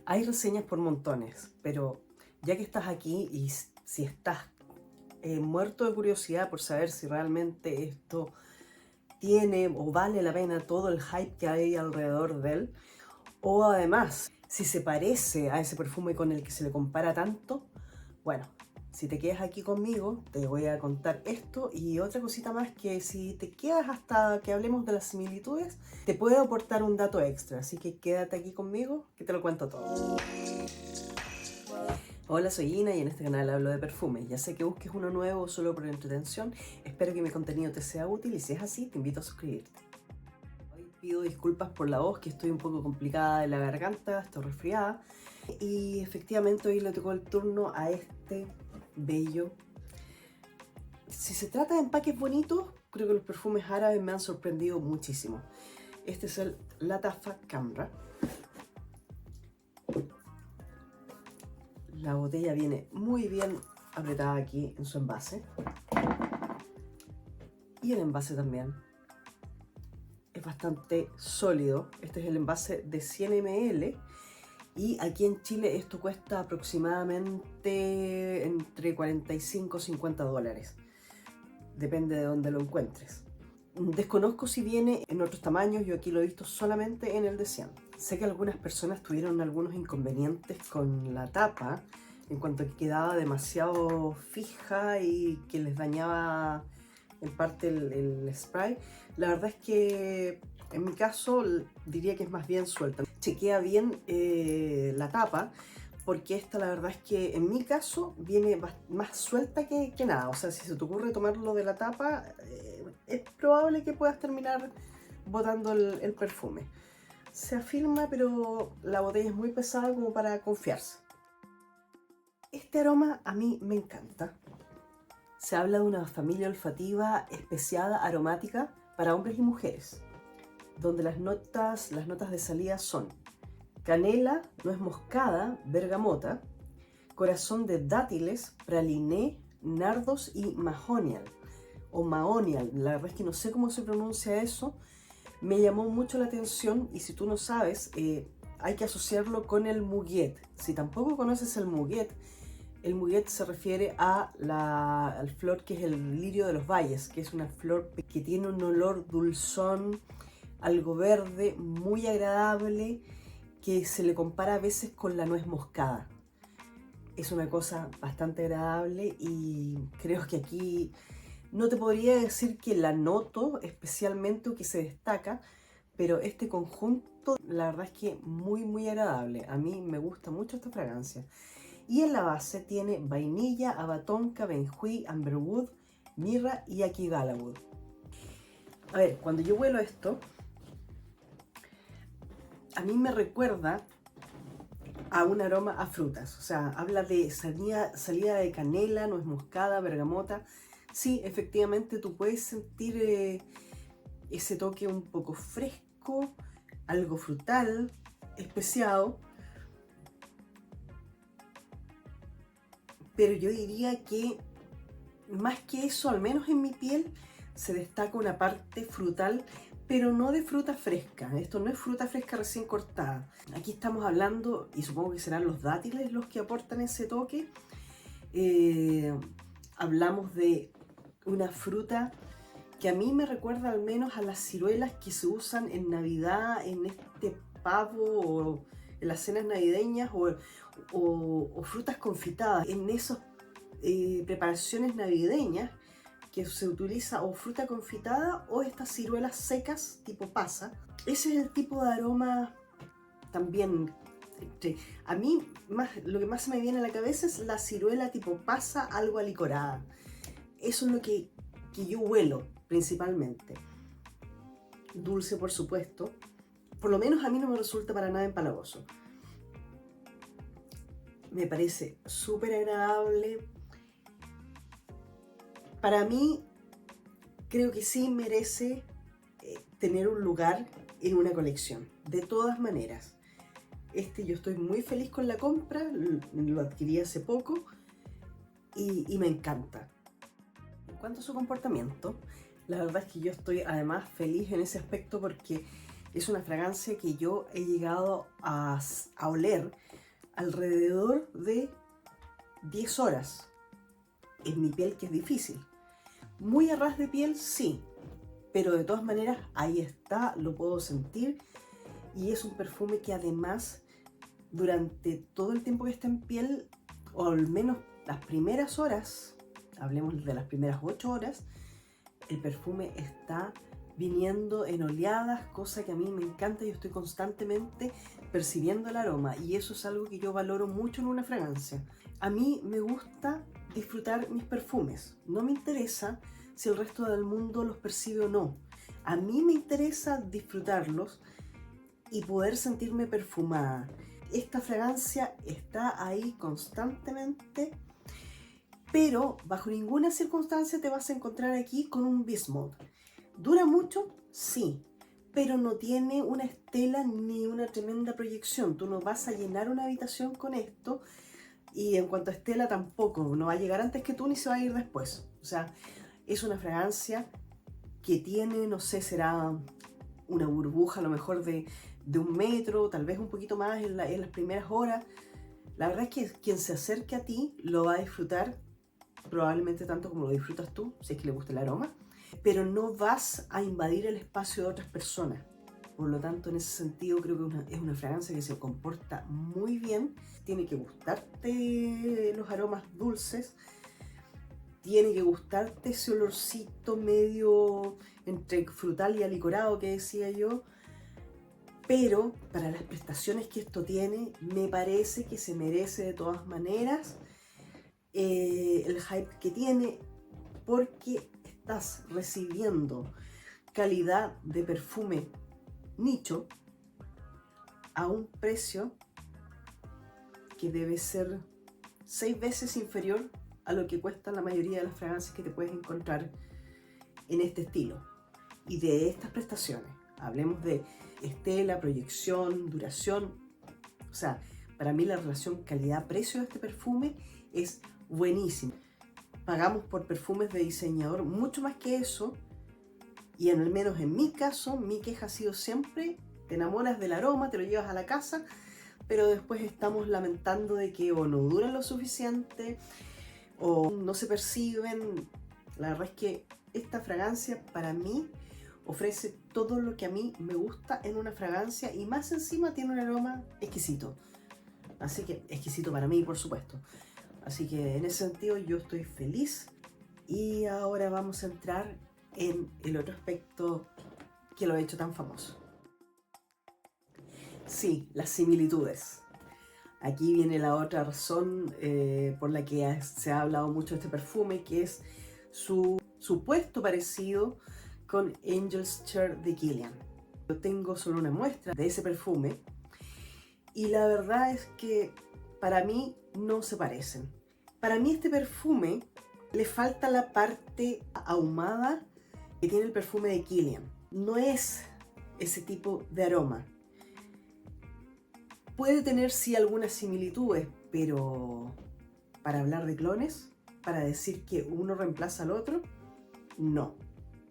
Hay reseñas por montones, pero ya que estás aquí y si estás muerto de curiosidad por saber si realmente esto tiene o vale la pena todo el hype que hay alrededor de él, o además si se parece a ese perfume con el que se le compara tanto, bueno, si te quedas aquí conmigo, te voy a contar esto y otra cosita más que si te quedas hasta que hablemos de las similitudes, te puedo aportar un dato extra, así que quédate aquí conmigo que te lo cuento todo. Hola, soy Ina y en este canal hablo de perfumes. Ya sé que busques uno nuevo solo por entretención, espero que mi contenido te sea útil y si es así, te invito a suscribirte. Hoy pido disculpas por la voz, que estoy un poco complicada de la garganta, estoy resfriada. Y efectivamente hoy le tocó el turno a este bello. Si se trata de empaques bonitos, creo que los perfumes árabes me han sorprendido muchísimo. Este es el Latafa Camra. La botella viene muy bien apretada aquí en su envase. Y el envase también es bastante sólido. Este es el envase de 100 ml. Y aquí en Chile esto cuesta aproximadamente entre 45 y 50 dólares. Depende de dónde lo encuentres. Desconozco si viene en otros tamaños, yo aquí lo he visto solamente en el de 100. Sé que algunas personas tuvieron algunos inconvenientes con la tapa, en cuanto a que quedaba demasiado fija y que les dañaba en parte el spray. La verdad es que en mi caso diría que es más bien suelta. Chequea bien la tapa, porque esta la verdad es que en mi caso viene más suelta que nada. O sea, si se te ocurre tomarlo de la tapa, es probable que puedas terminar botando el perfume. Se afirma, pero la botella es muy pesada como para confiarse. Este aroma a mí me encanta. Se habla de una familia olfativa especiada aromática para hombres y mujeres, donde las notas de salida son canela, nuez moscada, bergamota, corazón de dátiles, praliné, nardos y mahonial o mahonial. La verdad es que no sé cómo se pronuncia eso. Me llamó mucho la atención y si tú no sabes, hay que asociarlo con el muguet. Si tampoco conoces el muguet se refiere al flor que es el lirio de los valles, que es una flor que tiene un olor dulzón, algo verde, muy agradable, que se le compara a veces con la nuez moscada. Es una cosa bastante agradable y creo que aquí no te podría decir que la noto especialmente o que se destaca, pero este conjunto la verdad es que muy agradable. A mí me gusta mucho esta fragancia. Y en la base tiene vainilla, abatonca, benjuí, amberwood, mirra y akigalawood. A ver, cuando yo huelo esto, a mí me recuerda a un aroma a frutas. O sea, habla de salida de canela, nuez moscada, bergamota. Sí, efectivamente tú puedes sentir ese toque un poco fresco, algo frutal, especiado. Pero yo diría que más que eso, al menos en mi piel, se destaca una parte frutal, pero no de fruta fresca. Esto no es fruta fresca recién cortada. Aquí estamos hablando, y supongo que serán los dátiles los que aportan ese toque. Hablamos de una fruta que a mí me recuerda al menos a las ciruelas que se usan en Navidad, en este pavo o en las cenas navideñas o frutas confitadas, en esas preparaciones navideñas que se utiliza o fruta confitada o estas ciruelas secas tipo pasa. Ese es el tipo de aroma también. A mí lo que más se me viene a la cabeza es la ciruela tipo pasa, algo alicorada. Eso es lo que yo huelo principalmente. Dulce, por supuesto. Por lo menos a mí no me resulta para nada empalagoso. Me parece súper agradable. Para mí, creo que sí merece tener un lugar en una colección. De todas maneras. Yo estoy muy feliz con la compra. Lo adquirí hace poco. Y me encanta. En cuanto a su comportamiento, la verdad es que yo estoy además feliz en ese aspecto porque Es una fragancia que yo he llegado a oler alrededor de 10 horas en mi piel, que es difícil. Muy a ras de piel, sí, pero de todas maneras ahí está, lo puedo sentir, y es un perfume que además durante todo el tiempo que está en piel, o al menos las primeras horas, hablemos de las primeras 8 horas, el perfume está viniendo en oleadas, cosa que a mí me encanta. Yo estoy constantemente percibiendo el aroma y eso es algo que yo valoro mucho en una fragancia. A mí me gusta disfrutar mis perfumes, no me interesa si el resto del mundo los percibe o no. A mí me interesa disfrutarlos y poder sentirme perfumada. Esta fragancia está ahí constantemente, pero bajo ninguna circunstancia te vas a encontrar aquí con un Bismuth. ¿Dura mucho? Sí, pero no tiene una estela ni una tremenda proyección. Tú no vas a llenar una habitación con esto, y en cuanto a estela tampoco, no va a llegar antes que tú ni se va a ir después. O sea, es una fragancia que tiene, no sé, será una burbuja a lo mejor de 1 metro, tal vez un poquito más en las primeras horas. La verdad es que quien se acerque a ti lo va a disfrutar probablemente tanto como lo disfrutas tú, si es que le gusta el aroma, pero no vas a invadir el espacio de otras personas. Por lo tanto, en ese sentido creo que es una fragancia que se comporta muy bien. Tiene que gustarte los aromas dulces, tiene que gustarte ese olorcito medio entre frutal y alicorado que decía yo, pero para las prestaciones que esto tiene, me parece que se merece de todas maneras el hype que tiene, porque estás recibiendo calidad de perfume nicho a un precio que debe ser 6 veces inferior a lo que cuesta la mayoría de las fragancias que te puedes encontrar en este estilo y de estas prestaciones. Hablemos de estela, proyección, duración. O sea, para mí la relación calidad-precio de este perfume es buenísima. Pagamos por perfumes de diseñador mucho más que eso, y al menos en mi caso, mi queja ha sido siempre: te enamoras del aroma, te lo llevas a la casa, pero después estamos lamentando de que o no duran lo suficiente o no se perciben. La verdad es que esta fragancia para mí ofrece todo lo que a mí me gusta en una fragancia, y más encima tiene un aroma exquisito. Así que exquisito para mí, por supuesto. Así que en ese sentido yo estoy feliz. Y ahora vamos a entrar en el otro aspecto que lo ha hecho tan famoso. Sí, las similitudes. Aquí viene la otra razón por la que se ha hablado mucho de este perfume, que es su supuesto parecido con Angel's Share de Kilian. Yo tengo solo una muestra de ese perfume y la verdad es que para mí no se parecen. Para mí este perfume le falta la parte ahumada que tiene el perfume de Kilian. No es ese tipo de aroma. Puede tener sí algunas similitudes, pero para hablar de clones, para decir que uno reemplaza al otro, no,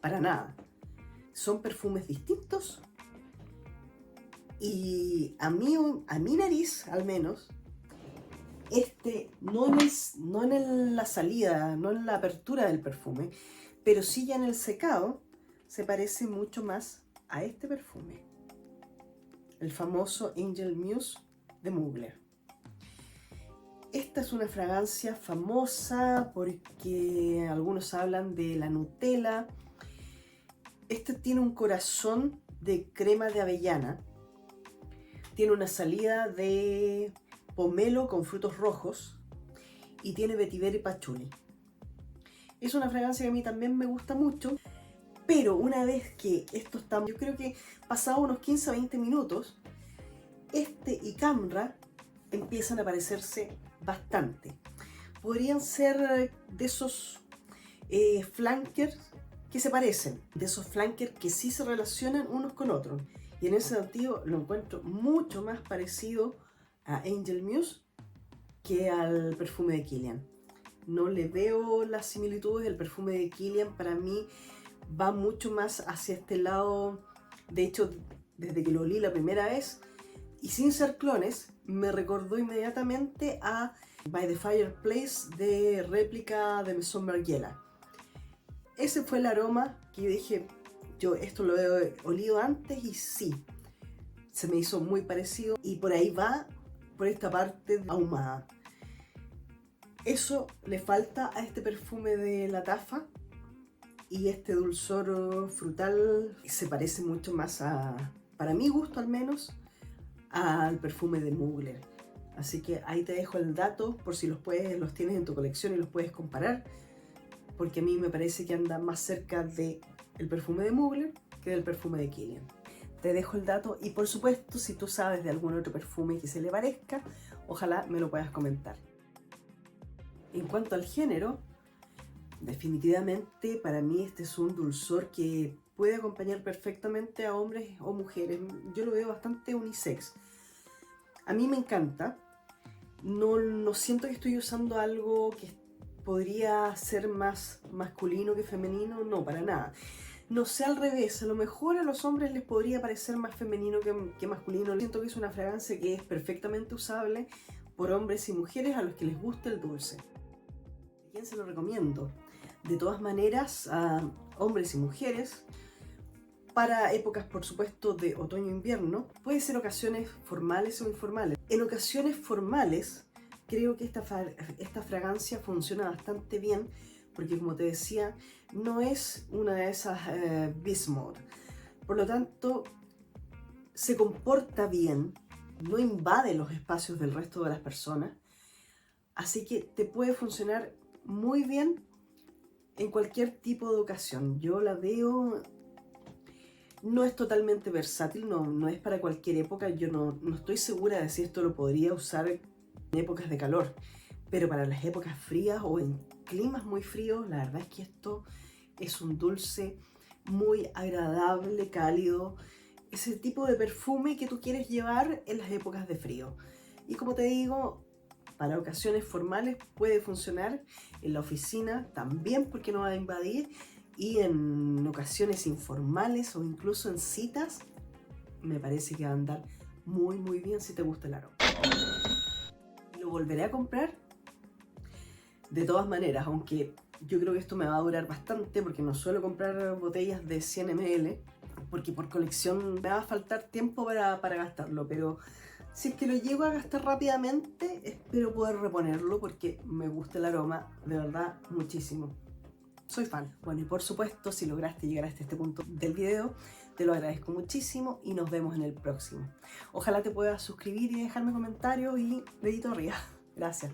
para nada. Son perfumes distintos y a mi nariz al menos, no en la salida, no en la apertura del perfume, pero sí ya en el secado, se parece mucho más a este perfume, el famoso Angel Muse de Mugler. Esta es una fragancia famosa porque algunos hablan de la Nutella. Este tiene un corazón de crema de avellana, tiene una salida de pomelo con frutos rojos y tiene vetiver y patchouli. Es una fragancia que a mí también me gusta mucho, pero una vez que esto está, yo creo que pasado unos 15 a 20 minutos, este y Camra empiezan a parecerse bastante. Podrían ser de esos flankers que se parecen, de esos flankers que sí se relacionan unos con otros. Y en ese sentido lo encuentro mucho más parecido a Angel Muse que al perfume de Kilian. No le veo las similitudes. El perfume de Kilian para mí va mucho más hacia este lado. De hecho, desde que lo olí la primera vez, y sin ser clones, me recordó inmediatamente a By the Fireplace de réplica de Maison Margiela. Ese fue el aroma que yo dije, yo esto lo he olido antes y sí, se me hizo muy parecido y por ahí va, por esta parte ahumada. Eso le falta a este perfume de La Tafa y este dulzor frutal se parece mucho más para mi gusto al menos, al perfume de Mugler. Así que ahí te dejo el dato por si los tienes en tu colección y los puedes comparar, porque a mí me parece que anda más cerca del perfume de Mugler que del perfume de Kilian. Te dejo el dato y por supuesto si tú sabes de algún otro perfume que se le parezca, ojalá me lo puedas comentar. En cuanto al género, definitivamente para mí este es un dulzor que puede acompañar perfectamente a hombres o mujeres. Yo lo veo bastante unisex. A mí me encanta. No siento que estoy usando algo que podría ser más masculino que femenino, no, para nada. No sé, al revés, a lo mejor a los hombres les podría parecer más femenino que masculino. Siento que es una fragancia que es perfectamente usable por hombres y mujeres a los que les gusta el dulce. ¿A quién se lo recomiendo? De todas maneras, a hombres y mujeres, para épocas, por supuesto, de otoño e invierno, puede ser ocasiones formales o informales. En ocasiones formales, creo que esta fragancia funciona bastante bien, porque como te decía, no es una de esas beast mode. Por lo tanto, se comporta bien, no invade los espacios del resto de las personas, así que te puede funcionar muy bien en cualquier tipo de ocasión. Yo la veo, no es totalmente versátil, no es para cualquier época. Yo no estoy segura de si esto lo podría usar en épocas de calor, pero para las épocas frías o en climas muy fríos, la verdad es que esto es un dulce muy agradable, cálido, ese tipo de perfume que tú quieres llevar en las épocas de frío. Y como te digo, para ocasiones formales puede funcionar, en la oficina también porque no va a invadir, y en ocasiones informales o incluso en citas me parece que va a andar muy bien si te gusta el aroma. ¿Lo volveré a comprar? De todas maneras, aunque yo creo que esto me va a durar bastante porque no suelo comprar botellas de 100 ml, porque por colección me va a faltar tiempo para gastarlo, pero si es que lo llego a gastar rápidamente, espero poder reponerlo porque me gusta el aroma, de verdad, muchísimo. Soy fan. Bueno, y por supuesto, si lograste llegar hasta este punto del video, te lo agradezco muchísimo y nos vemos en el próximo. Ojalá te puedas suscribir y dejarme comentarios y dedito arriba. Gracias.